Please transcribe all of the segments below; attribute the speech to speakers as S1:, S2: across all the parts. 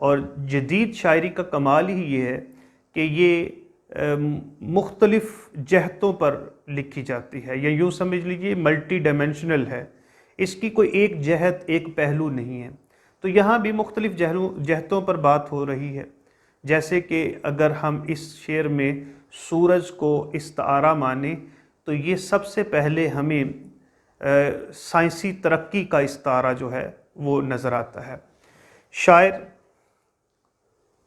S1: اور جدید شاعری کا کمال ہی یہ ہے کہ یہ مختلف جہتوں پر لکھی جاتی ہے، یا یوں سمجھ لیجیے ملٹی ڈائمینشنل ہے، اس کی کوئی ایک جہت، ایک پہلو نہیں ہے۔ تو یہاں بھی مختلف جہتوں پر بات ہو رہی ہے، جیسے کہ اگر ہم اس شعر میں سورج کو استعارہ مانیں تو یہ سب سے پہلے ہمیں سائنسی ترقی کا استعارہ جو ہے وہ نظر آتا ہے۔ شاعر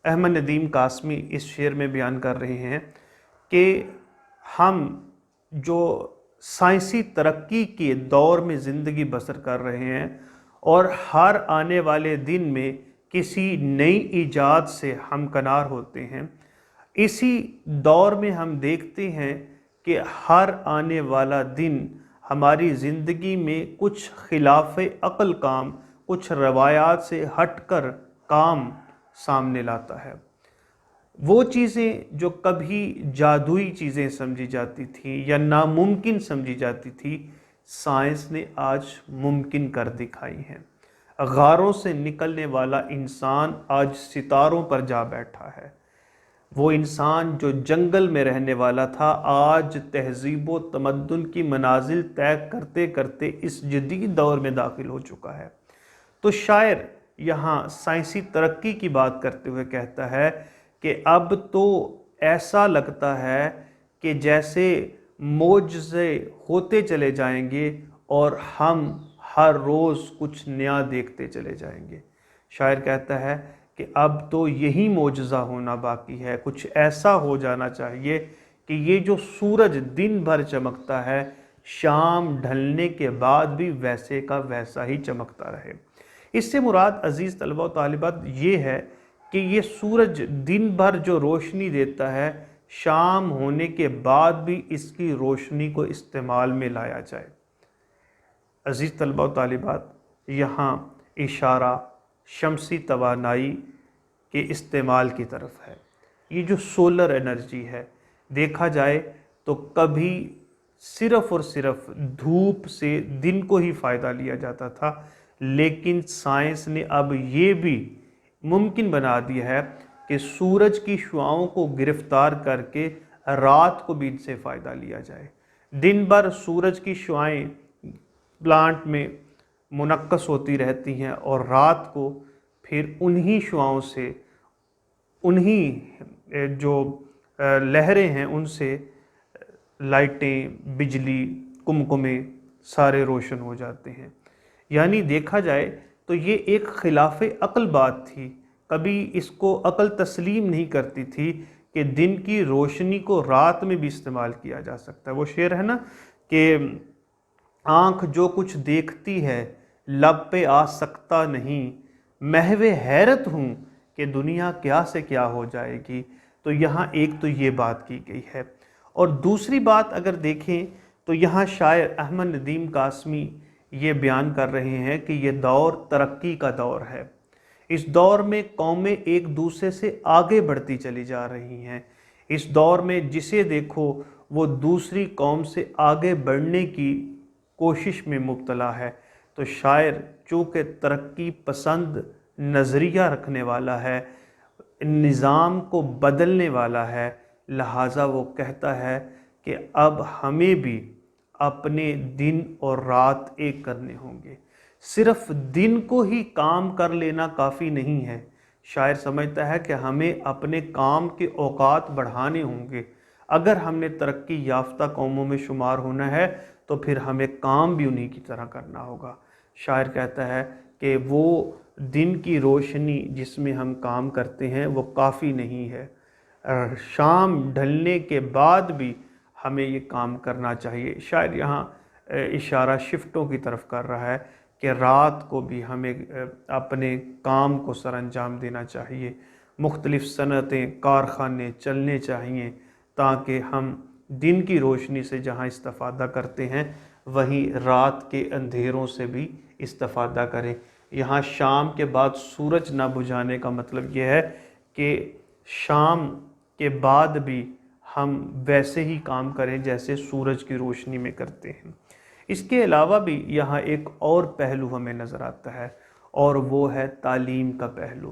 S1: احمد ندیم قاسمی اس شعر میں بیان کر رہے ہیں کہ ہم جو سائنسی ترقی کے دور میں زندگی بسر کر رہے ہیں اور ہر آنے والے دن میں کسی نئی ایجاد سے ہمکنار ہوتے ہیں، اسی دور میں ہم دیکھتے ہیں کہ ہر آنے والا دن ہماری زندگی میں کچھ خلاف عقل کام، کچھ روایات سے ہٹ کر کام سامنے لاتا ہے۔ وہ چیزیں جو کبھی جادوئی چیزیں سمجھی جاتی تھیں یا ناممکن سمجھی جاتی تھی، سائنس نے آج ممکن کر دکھائی ہیں۔ غاروں سے نکلنے والا انسان آج ستاروں پر جا بیٹھا ہے۔ وہ انسان جو جنگل میں رہنے والا تھا، آج تہذیب و تمدن کی منازل طے کرتے کرتے اس جدید دور میں داخل ہو چکا ہے۔ تو شاعر یہاں سائنسی ترقی کی بات کرتے ہوئے کہتا ہے کہ اب تو ایسا لگتا ہے کہ جیسے معجزے ہوتے چلے جائیں گے اور ہم ہر روز کچھ نیا دیکھتے چلے جائیں گے۔ شاعر کہتا ہے کہ اب تو یہی معجزہ ہونا باقی ہے، کچھ ایسا ہو جانا چاہیے کہ یہ جو سورج دن بھر چمکتا ہے، شام ڈھلنے کے بعد بھی ویسے کا ویسا ہی چمکتا رہے۔ اس سے مراد عزیز طلبہ و طالبات یہ ہے کہ یہ سورج دن بھر جو روشنی دیتا ہے، شام ہونے کے بعد بھی اس کی روشنی کو استعمال میں لایا جائے۔ عزیز طلبہ و طالبات، یہاں اشارہ شمسی توانائی کے استعمال کی طرف ہے۔ یہ جو سولر انرجی ہے، دیکھا جائے تو کبھی صرف اور صرف دھوپ سے دن کو ہی فائدہ لیا جاتا تھا، لیکن سائنس نے اب یہ بھی ممکن بنا دیا ہے کہ سورج کی شعاؤں کو گرفتار کر کے رات کو بھی ان سے فائدہ لیا جائے۔ دن بھر سورج کی شعائیں پلانٹ میں منعکس ہوتی رہتی ہیں اور رات کو پھر انہی شعاؤں سے، انہی جو لہریں ہیں ان سے لائٹیں، بجلی، کمکمے سارے روشن ہو جاتے ہیں۔ یعنی دیکھا جائے تو یہ ایک خلاف عقل بات تھی، کبھی اس کو عقل تسلیم نہیں کرتی تھی کہ دن کی روشنی کو رات میں بھی استعمال کیا جا سکتا ہے۔ وہ شعر ہے نا کہ آنکھ جو کچھ دیکھتی ہے لب پہ آ سکتا نہیں، محو حیرت ہوں کہ دنیا کیا سے کیا ہو جائے گی۔ تو یہاں ایک تو یہ بات کی گئی ہے، اور دوسری بات اگر دیکھیں تو یہاں شاعر احمد ندیم قاسمی یہ بیان کر رہے ہیں کہ یہ دور ترقی کا دور ہے۔ اس دور میں قومیں ایک دوسرے سے آگے بڑھتی چلی جا رہی ہیں۔ اس دور میں جسے دیکھو وہ دوسری قوم سے آگے بڑھنے کی کوشش میں مبتلا ہے۔ تو شاعر چونکہ ترقی پسند نظریہ رکھنے والا ہے، نظام کو بدلنے والا ہے، لہٰذا وہ کہتا ہے کہ اب ہمیں بھی اپنے دن اور رات ایک کرنے ہوں گے۔ صرف دن کو ہی کام کر لینا کافی نہیں ہے۔ شاعر سمجھتا ہے کہ ہمیں اپنے کام کے اوقات بڑھانے ہوں گے۔ اگر ہم نے ترقی یافتہ قوموں میں شمار ہونا ہے تو پھر ہمیں کام بھی انہی کی طرح کرنا ہوگا۔ شاعر کہتا ہے کہ وہ دن کی روشنی جس میں ہم کام کرتے ہیں وہ کافی نہیں ہے، شام ڈھلنے کے بعد بھی ہمیں یہ کام کرنا چاہیے۔ شاعر یہاں اشارہ شفٹوں کی طرف کر رہا ہے کہ رات کو بھی ہمیں اپنے کام کو سر انجام دینا چاہیے، مختلف صنعتیں، کارخانے چلنے چاہیے تاکہ ہم دن کی روشنی سے جہاں استفادہ کرتے ہیں وہیں رات کے اندھیروں سے بھی استفادہ کریں۔ یہاں شام کے بعد سورج نہ بجھانے کا مطلب یہ ہے کہ شام کے بعد بھی ہم ویسے ہی کام کریں جیسے سورج کی روشنی میں کرتے ہیں۔ اس کے علاوہ بھی یہاں ایک اور پہلو ہمیں نظر آتا ہے، اور وہ ہے تعلیم کا پہلو۔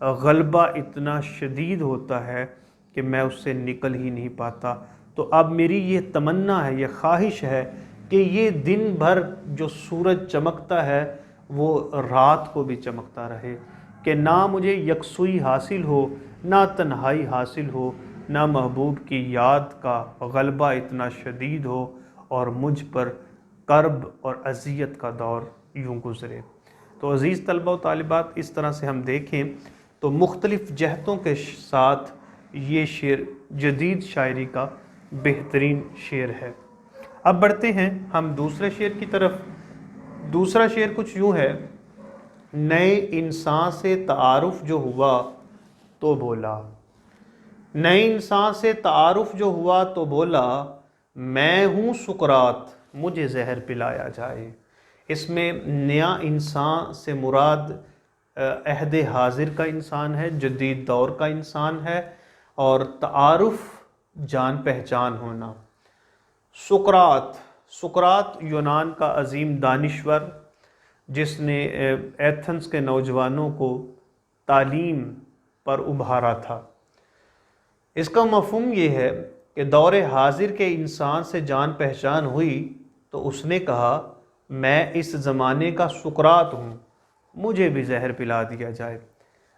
S1: غلبہ اتنا شدید ہوتا ہے کہ میں اس سے نکل ہی نہیں پاتا۔ تو اب میری یہ تمنا ہے، یہ خواہش ہے کہ یہ دن بھر جو سورج چمکتا ہے وہ رات کو بھی چمکتا رہے، کہ نہ مجھے یکسوئی حاصل ہو، نہ تنہائی حاصل ہو، نہ محبوب کی یاد کا غلبہ اتنا شدید ہو اور مجھ پر کرب اور اذیت کا دور یوں گزرے۔ تو عزیز طلبہ و طالبات، اس طرح سے ہم دیکھیں تو مختلف جہتوں کے ساتھ یہ شعر جدید شاعری کا بہترین شعر ہے۔ اب بڑھتے ہیں ہم دوسرے شعر کی طرف۔ دوسرا شعر کچھ یوں ہے: نئے انسان سے تعارف جو ہوا تو بولا، نئے انسان سے تعارف جو ہوا تو بولا، میں ہوں سقراط مجھے زہر پلایا جائے۔ اس میں نیا انسان سے مراد عہد حاضر کا انسان ہے، جدید دور کا انسان ہے، اور تعارف جان پہچان ہونا۔ سقراط، سقراط یونان کا عظیم دانشور جس نے ایتھنز کے نوجوانوں کو تعلیم پر ابھارا تھا۔ اس کا مفہوم یہ ہے کہ دور حاضر کے انسان سے جان پہچان ہوئی تو اس نے کہا میں اس زمانے کا سقراط ہوں، مجھے بھی زہر پلا دیا جائے۔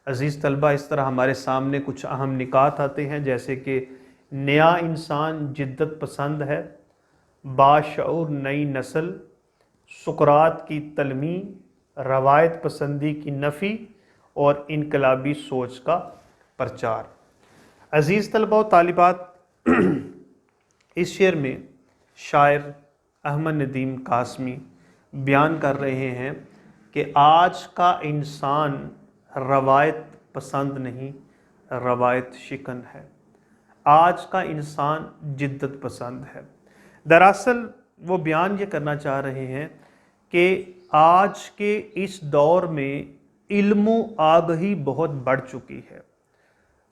S1: عزیز طلبہ، اس طرح ہمارے سامنے کچھ اہم نکات آتے ہیں، جیسے کہ نیا انسان جدت پسند ہے، باشعور نئی نسل، سقراط کی تلمیح، روایت پسندی کی نفی اور انقلابی سوچ کا پرچار۔ عزیز طلبہ و طالبات، اس شعر میں شاعر احمد ندیم قاسمی بیان کر رہے ہیں کہ آج کا انسان روایت پسند نہیں، روایت شکن ہے۔ آج کا انسان جدت پسند ہے۔ دراصل وہ بیان یہ کرنا چاہ رہے ہیں کہ آج کے اس دور میں علم و آگہی بہت بڑھ چکی ہے۔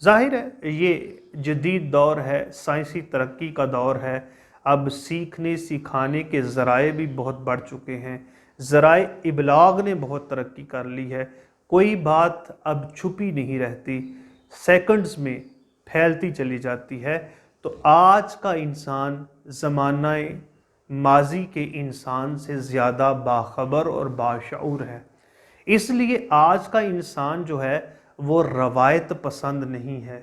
S1: ظاہر ہے یہ جدید دور ہے، سائنسی ترقی کا دور ہے، اب سیکھنے سکھانے کے ذرائع بھی بہت بڑھ چکے ہیں، ذرائع ابلاغ نے بہت ترقی کر لی ہے، کوئی بات اب چھپی نہیں رہتی، سیکنڈز میں پھیلتی چلی جاتی ہے۔ تو آج کا انسان زمانہ ماضی کے انسان سے زیادہ باخبر اور باشعور ہے۔ اس لیے آج کا انسان جو ہے وہ روایت پسند نہیں ہے،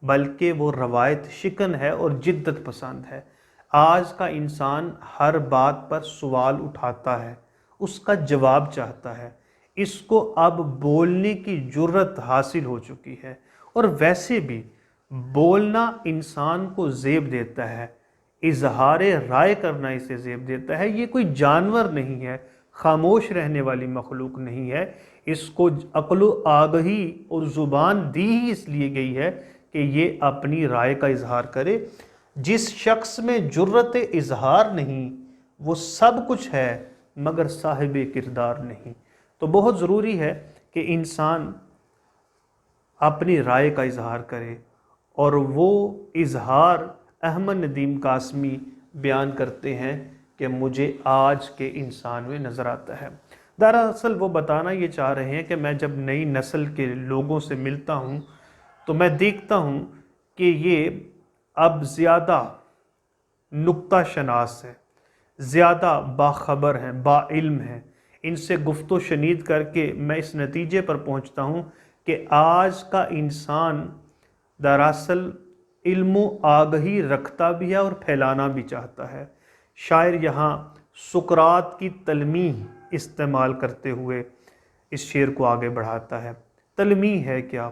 S1: بلکہ وہ روایت شکن ہے اور جدت پسند ہے۔ آج کا انسان ہر بات پر سوال اٹھاتا ہے، اس کا جواب چاہتا ہے، اس کو اب بولنے کی جرت حاصل ہو چکی ہے۔ اور ویسے بھی بولنا انسان کو زیب دیتا ہے، اظہار رائے کرنا اسے زیب دیتا ہے۔ یہ کوئی جانور نہیں ہے، خاموش رہنے والی مخلوق نہیں ہے، اس کو عقل و آگہی اور زبان دی ہی اس لیے گئی ہے کہ یہ اپنی رائے کا اظہار کرے۔ جس شخص میں جرت اظہار نہیں وہ سب کچھ ہے مگر صاحب کردار نہیں۔ تو بہت ضروری ہے کہ انسان اپنی رائے کا اظہار کرے، اور وہ اظہار احمد ندیم قاسمی بیان کرتے ہیں کہ مجھے آج کے انسان میں نظر آتا ہے۔ دراصل وہ بتانا یہ چاہ رہے ہیں کہ میں جب نئی نسل کے لوگوں سے ملتا ہوں تو میں دیکھتا ہوں کہ یہ اب زیادہ نکتہ شناس ہے، زیادہ باخبر ہیں، با علم ہیں۔ ان سے گفت و شنید کر کے میں اس نتیجے پر پہنچتا ہوں کہ آج کا انسان دراصل علم و آگہی رکھتا بھی ہے اور پھیلانا بھی چاہتا ہے۔ شاعر یہاں سقراط کی تلمیح استعمال کرتے ہوئے اس شعر کو آگے بڑھاتا ہے۔ تلمیح ہے کیا؟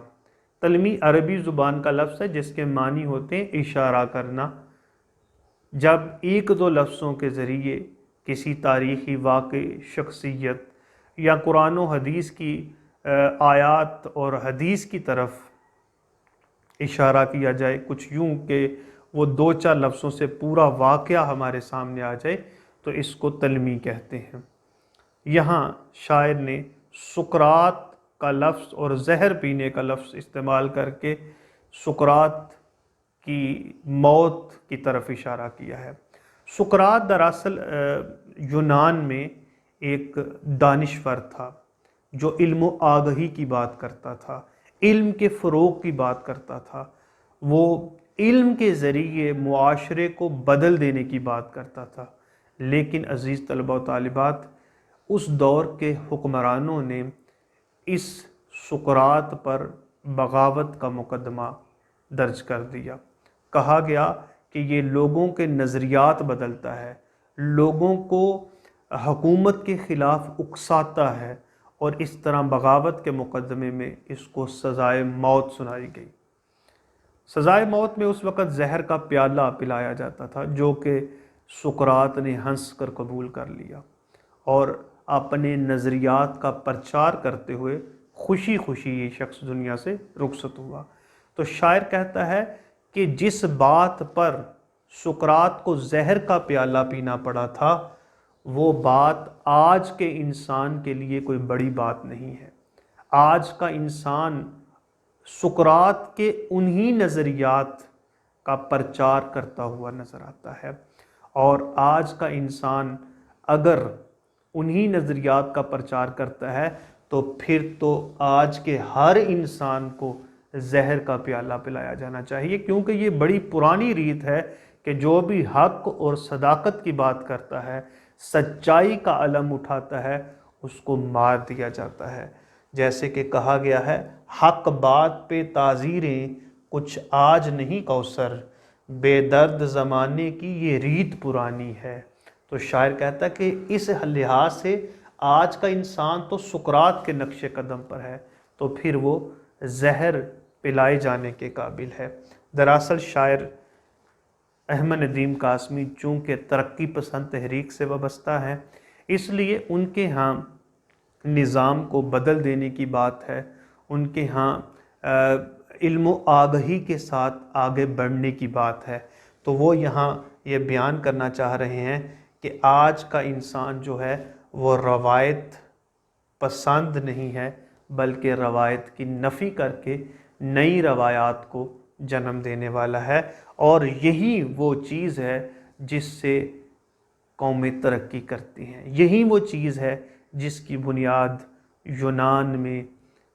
S1: تلمیح عربی زبان کا لفظ ہے جس کے معنی ہوتے ہیں اشارہ کرنا۔ جب ایک دو لفظوں کے ذریعے کسی تاریخی واقعے، شخصیت یا قرآن و حدیث کی آیات اور حدیث کی طرف اشارہ کیا جائے، کچھ یوں کہ وہ دو چار لفظوں سے پورا واقعہ ہمارے سامنے آ جائے، تو اس کو تلمیح کہتے ہیں۔ یہاں شاعر نے سقراط کا لفظ اور زہر پینے کا لفظ استعمال کر کے سقراط کی موت کی طرف اشارہ کیا ہے۔ سقراط دراصل یونان میں ایک دانشور تھا جو علم و آگہی کی بات کرتا تھا، علم کے فروغ کی بات کرتا تھا، وہ علم کے ذریعے معاشرے کو بدل دینے کی بات کرتا تھا۔ لیکن عزیز طلبہ و طالبات، اس دور کے حکمرانوں نے اس سقراط پر بغاوت کا مقدمہ درج کر دیا۔ کہا گیا کہ یہ لوگوں کے نظریات بدلتا ہے، لوگوں کو حکومت کے خلاف اکساتا ہے، اور اس طرح بغاوت کے مقدمے میں اس کو سزائے موت سنائی گئی۔ سزائے موت میں اس وقت زہر کا پیالہ پلایا جاتا تھا، جو کہ سقراط نے ہنس کر قبول کر لیا اور اپنے نظریات کا پرچار کرتے ہوئے خوشی خوشی یہ شخص دنیا سے رخصت ہوا۔ تو شاعر کہتا ہے کہ جس بات پر سقراط کو زہر کا پیالہ پینا پڑا تھا، وہ بات آج کے انسان کے لیے کوئی بڑی بات نہیں ہے۔ آج کا انسان سقراط کے انہی نظریات کا پرچار کرتا ہوا نظر آتا ہے، اور آج کا انسان اگر انہی نظریات کا پرچار کرتا ہے تو پھر تو آج کے ہر انسان کو زہر کا پیالہ پلایا جانا چاہیے، کیونکہ یہ بڑی پرانی ریت ہے کہ جو بھی حق اور صداقت کی بات کرتا ہے، سچائی کا علم اٹھاتا ہے، اس کو مار دیا جاتا ہے۔ جیسے کہ کہا گیا ہے، حق بات پہ تعزیریں کچھ آج نہیں کوثر، بے درد زمانے کی یہ ریت پرانی ہے۔ تو شاعر کہتا ہے کہ اس لحاظ سے آج کا انسان تو سقراط کے نقش قدم پر ہے، تو پھر وہ زہر پلائے جانے کے قابل ہے۔ دراصل شاعر احمد ندیم قاسمی چونکہ ترقی پسند تحریک سے وابستہ ہیں، اس لیے ان کے ہاں نظام کو بدل دینے کی بات ہے، ان کے ہاں علم و آگہی کے ساتھ آگے بڑھنے کی بات ہے۔ تو وہ یہاں یہ بیان کرنا چاہ رہے ہیں کہ آج کا انسان جو ہے وہ روایت پسند نہیں ہے، بلکہ روایت کی نفی کر کے نئی روایات کو جنم دینے والا ہے، اور یہی وہ چیز ہے جس سے قومیں ترقی کرتی ہیں۔ یہی وہ چیز ہے جس کی بنیاد یونان میں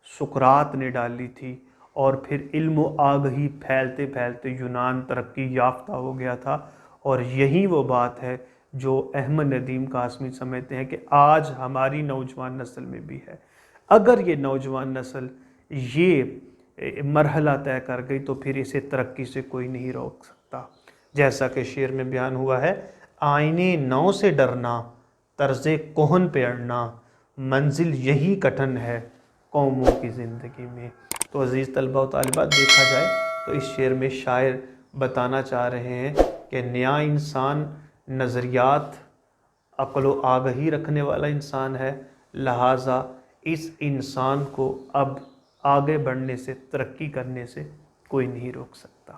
S1: سقراط نے ڈالی تھی، اور پھر علم و آگہی پھیلتے پھیلتے یونان ترقی یافتہ ہو گیا تھا، اور یہی وہ بات ہے جو احمد ندیم قاسمی سمجھتے ہیں کہ آج ہماری نوجوان نسل میں بھی ہے۔ اگر یہ نوجوان نسل یہ مرحلہ طے کر گئی تو پھر اسے ترقی سے کوئی نہیں روک سکتا۔ جیسا کہ شعر میں بیان ہوا ہے، آئینے نو سے ڈرنا، طرز کہن پہ اڑنا، منزل یہی کٹھن ہے قوموں کی زندگی میں۔ تو عزیز طلبہ و طالبات، دیکھا جائے تو اس شعر میں شاعر بتانا چاہ رہے ہیں کہ نیا انسان نظریات، عقل و آگہی رکھنے والا انسان ہے، لہٰذا اس انسان کو اب آگے بڑھنے سے، ترقی کرنے سے کوئی نہیں روک سکتا۔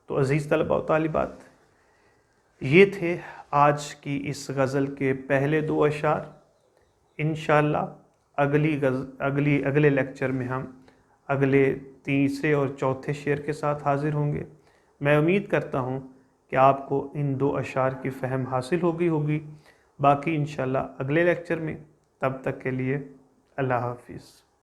S1: تو عزیز طلبہ و طالبات، یہ تھے آج کی اس غزل کے پہلے دو اشعار۔ انشاءاللہ اگلے لیکچر میں ہم اگلے تیسرے اور چوتھے شعر کے ساتھ حاضر ہوں گے۔ میں امید کرتا ہوں کہ آپ کو ان دو اشعار کی فہم حاصل ہوگی۔ باقی انشاءاللہ اگلے لیکچر میں، تب تک کے لیے اللہ حافظ۔